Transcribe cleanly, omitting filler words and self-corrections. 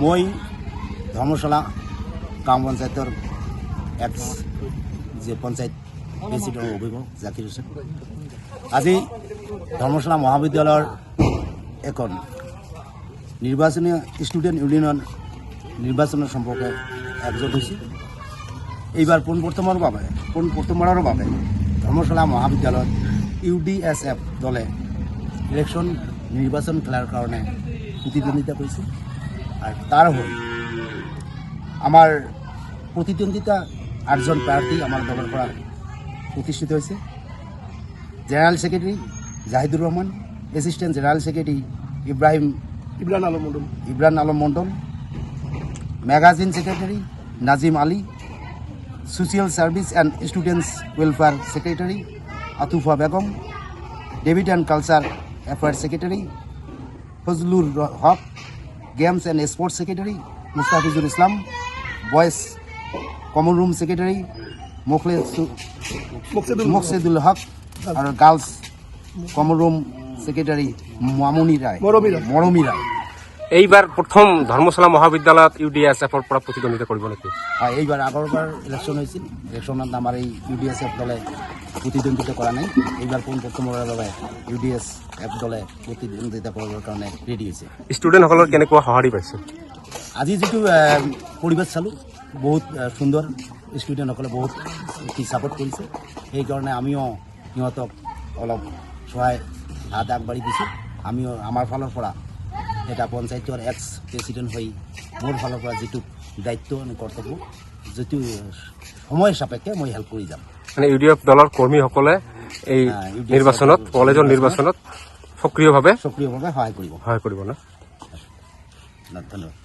মই ধৰ্মশালা গাঁও পঞ্চায়তৰ এক্স যে পঞ্চায়ত প্ৰেচিডেণ্ট অভিভাৱক জাকিৰ হুছেইন। আজি ধৰ্মশালা মহাবিদ্যালয়ৰ এখন নিৰ্বাচনী ষ্টুডেণ্ট ইউনিয়ন নিৰ্বাচনৰ সম্পৰ্কে একজোট হৈছে। এইবাৰ পোনপ্ৰথমবাৰৰ বাবে ধৰ্মশালা মহাবিদ্যালয়ত UDSF দলে ইলেকশ্যন নিৰ্বাচন খেলাৰ কাৰণে প্ৰতিদ্বন্দ্বিতা কৰিছে আৰু তাৰ হৈ আমাৰ প্ৰতিদ্বন্দ্বিতা 8জন প্ৰাৰ্থী আমাৰ দলৰ পৰা প্ৰতিষ্ঠিত হৈছে। General secretary Jahidur Rahman, assistant general secretary Ibran Alam Mondal, magazine secretary Nazim Ali, social service and students welfare secretary Atufa Begum, ডেভিড and culture affairs secretary Fazlur Haque, games and sports secretary Mustafizul Islam, boys common room secretary Moksedul Haque আৰু girls common room secretary Moromi Roy. এইবাৰ প্ৰথম ধৰ্মশালা মহাবিদ্যালয়ত UDSFৰ পৰা প্ৰতিদ্বন্দ্বিতা কৰিব নেকি? হয়, এইবাৰ আগৰবাৰ ইলেকশ্যন হৈছিল। ইলেকশ্যনত আমাৰ এই UDSF দলে প্ৰতিদ্বন্দ্বিতা কৰা নাই। এইবাৰ পোনপ্ৰথমবাৰৰ বাবে UDSF দলে প্ৰতিদ্বন্দ্বিতা কৰিবৰ কাৰণে ৰেডি হৈছে। ষ্টুডেণ্টসকলৰ কেনেকুৱা সঁহাৰি পাইছে? আজি যিটো পৰিৱেশ চালোঁ, বহুত সুন্দৰ। ষ্টুডেণ্টসকলে বহুত ছাপোৰ্ট কৰিছে। সেইকাৰণে আমিও সিহঁতক অলপ সহায় হাত আগবাঢ়ি দিছোঁ। আমিও আমাৰ ফালৰ পৰা এটা পঞ্চায়তৰ এক্স প্ৰেচিডেণ্ট হৈ মোৰ ফালৰ পৰা যিটো দায়িত্ব কৰ্তব্য, যিটো সময় সাপেক্ষে মই হেল্প কৰি যাম। মানে UDF দলৰ কৰ্মীসকলে এই নিৰ্বাচনত, কলেজৰ নিৰ্বাচনত সক্ৰিয়ভাৱে সহায় কৰিব না? ধন্যবাদ।